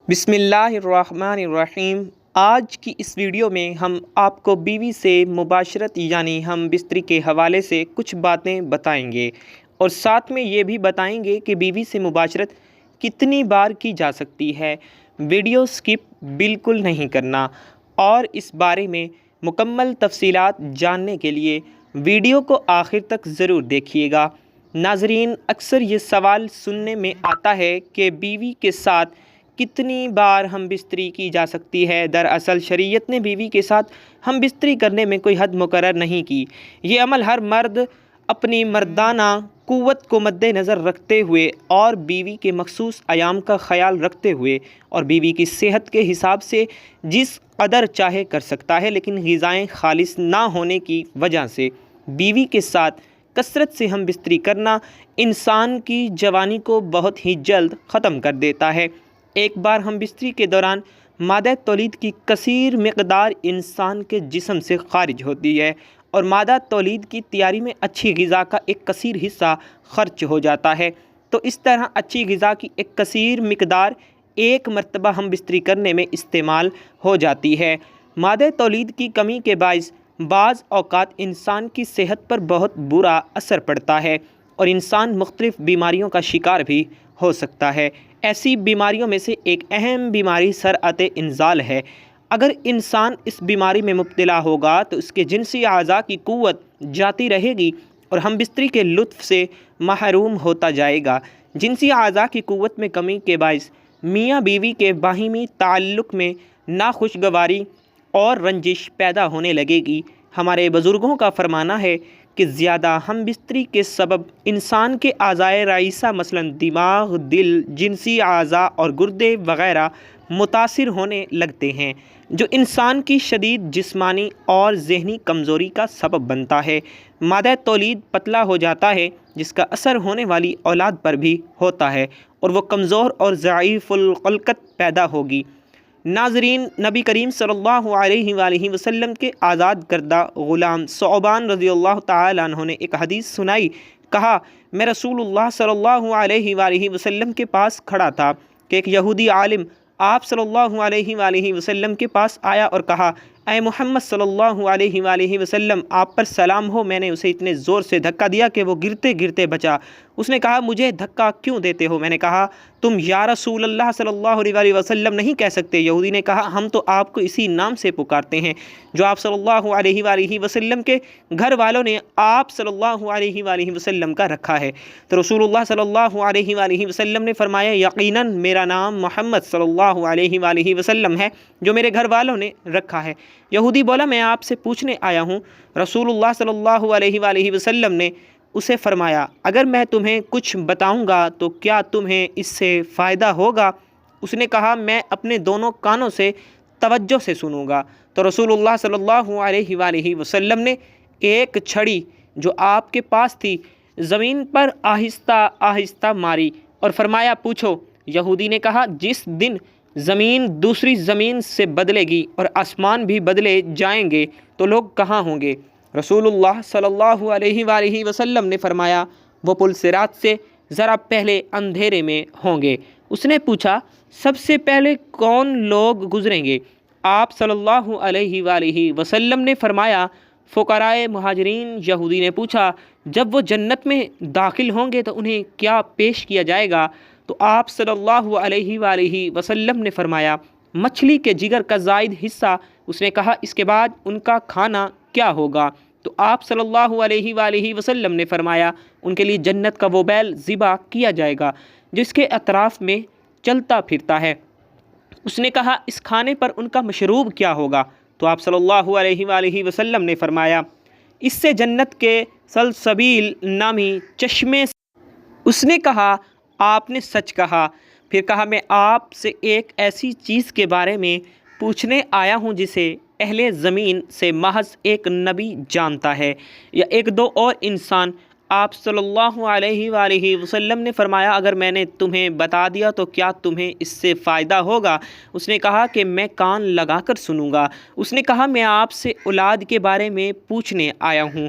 بسم اللہ الرحمن الرحیم۔ آج کی اس ویڈیو میں ہم آپ کو بیوی سے مباشرت یعنی ہم بستری کے حوالے سے کچھ باتیں بتائیں گے اور ساتھ میں یہ بھی بتائیں گے کہ بیوی سے مباشرت کتنی بار کی جا سکتی ہے۔ ویڈیو سکپ بالکل نہیں کرنا اور اس بارے میں مکمل تفصیلات جاننے کے لیے ویڈیو کو آخر تک ضرور دیکھیے گا۔ ناظرین، اکثر یہ سوال سننے میں آتا ہے کہ بیوی کے ساتھ کتنی بار ہم بستری کی جا سکتی ہے۔ دراصل شریعت نے بیوی کے ساتھ ہم بستری کرنے میں کوئی حد مقرر نہیں کی۔ یہ عمل ہر مرد اپنی مردانہ قوت کو مد نظر رکھتے ہوئے اور بیوی کے مخصوص ایام کا خیال رکھتے ہوئے اور بیوی کی صحت کے حساب سے جس قدر چاہے کر سکتا ہے، لیکن غذائیں خالص نہ ہونے کی وجہ سے بیوی کے ساتھ کثرت سے ہم بستری کرنا انسان کی جوانی کو بہت ہی جلد ختم کر دیتا ہے۔ ایک بار ہم بستری کے دوران مادہ تولید کی کثیر مقدار انسان کے جسم سے خارج ہوتی ہے اور مادہ تولید کی تیاری میں اچھی غذا کا ایک کثیر حصہ خرچ ہو جاتا ہے۔ تو اس طرح اچھی غذا کی ایک کثیر مقدار ایک مرتبہ ہم بستری کرنے میں استعمال ہو جاتی ہے۔ مادہ تولید کی کمی کے باعث بعض اوقات انسان کی صحت پر بہت برا اثر پڑتا ہے اور انسان مختلف بیماریوں کا شکار بھی ہو سکتا ہے۔ ایسی بیماریوں میں سے ایک اہم بیماری سرعت انزال ہے۔ اگر انسان اس بیماری میں مبتلا ہوگا تو اس کے جنسی اعضاء کی قوت جاتی رہے گی اور ہم بستری کے لطف سے محروم ہوتا جائے گا۔ جنسی اعضاء کی قوت میں کمی کے باعث میاں بیوی کے باہمی تعلق میں ناخوشگواری اور رنجش پیدا ہونے لگے گی۔ ہمارے بزرگوں کا فرمانا ہے کہ زیادہ ہم بستری کے سبب انسان کے اعضائے رئیسہ مثلاً دماغ، دل، جنسی اعضاء اور گردے وغیرہ متاثر ہونے لگتے ہیں، جو انسان کی شدید جسمانی اور ذہنی کمزوری کا سبب بنتا ہے۔ مادہ تولید پتلا ہو جاتا ہے، جس کا اثر ہونے والی اولاد پر بھی ہوتا ہے اور وہ کمزور اور ضعیف الخلقت پیدا ہوگی۔ ناظرین، نبی کریم صلی اللہ علیہ وآلہ وسلم کے آزاد کردہ غلام ثعبان رضی اللہ تعالیٰ عنہ نے ایک حدیث سنائی۔ کہا، میں رسول اللہ صلی اللہ علیہ وآلہ وسلم کے پاس کھڑا تھا کہ ایک یہودی عالم آپ صلی اللہ علیہ وآلہ وسلم کے پاس آیا اور کہا، اے محمد صلی اللہ علیہ وآلہ وسلم، آپ پر سلام ہو۔ میں نے اسے اتنے زور سے دھکا دیا کہ وہ گرتے گرتے بچا۔ اس نے کہا، مجھے دھکا کیوں دیتے ہو؟ میں نے کہا، تم یا رسول اللہ صلی اللہ علیہ وآلہ وسلم نہیں کہہ سکتے۔ یہودی نے کہا، ہم تو آپ کو اسی نام سے پکارتے ہیں جو آپ صلی اللہ علیہ وآلہ وسلم کے گھر والوں نے آپ صلی اللہ علیہ وآلہ وسلم کا رکھا ہے۔ تو رسول اللہ صلی اللہ علیہ وآلہ وسلم نے فرمایا، یقیناً میرا نام محمد صلی اللہ علیہ وآلہ وسلم ہے جو میرے گھر والوں نے رکھا ہے۔ یہودی بولا، میں آپ سے پوچھنے آیا ہوں۔ رسول اللہ صلی اللہ علیہ وآلہ وسلم نے اسے فرمایا، اگر میں تمہیں کچھ بتاؤں گا تو کیا تمہیں اس سے فائدہ ہوگا؟ اس نے کہا، میں اپنے دونوں کانوں سے توجہ سے سنوں گا۔ تو رسول اللہ صلی اللہ علیہ وآلہ وسلم نے ایک چھڑی جو آپ کے پاس تھی زمین پر آہستہ آہستہ ماری اور فرمایا، پوچھو۔ یہودی نے کہا، جس دن زمین دوسری زمین سے بدلے گی اور آسمان بھی بدلے جائیں گے تو لوگ کہاں ہوں گے؟ رسول اللہ صلی اللہ علیہ وآلہ وسلم نے فرمایا، وہ پل صراط سے ذرا پہلے اندھیرے میں ہوں گے۔ اس نے پوچھا، سب سے پہلے کون لوگ گزریں گے؟ آپ صلی اللہ علیہ وآلہ وسلم نے فرمایا، فقراء مہاجرین۔ یہودی نے پوچھا، جب وہ جنت میں داخل ہوں گے تو انہیں کیا پیش کیا جائے گا؟ تو آپ صلی اللہ علیہ وآلہ وسلم نے فرمایا، مچھلی کے جگر کا زائد حصہ۔ اس نے کہا، اس کے بعد ان کا کھانا کیا ہوگا؟ تو آپ صلی اللہ علیہ وآلہ وسلم نے فرمایا، ان کے لیے جنت کا وہ بیل ذبح کیا جائے گا جس کے اطراف میں چلتا پھرتا ہے۔ اس نے کہا، اس کھانے پر ان کا مشروب کیا ہوگا؟ تو آپ صلی اللہ علیہ وآلہ وسلم نے فرمایا، اس سے جنت کے سلسبیل نامی چشمے سے۔ اس نے کہا، آپ نے سچ کہا۔ پھر کہا، میں آپ سے ایک ایسی چیز کے بارے میں پوچھنے آیا ہوں جسے اہل زمین سے محض ایک نبی جانتا ہے یا ایک دو اور انسان۔ آپ صلی اللہ علیہ وآلہ وسلم نے فرمایا، اگر میں نے تمہیں بتا دیا تو کیا تمہیں اس سے فائدہ ہوگا؟ اس نے کہا کہ میں کان لگا کر سنوں گا۔ اس نے کہا، میں آپ سے اولاد کے بارے میں پوچھنے آیا ہوں۔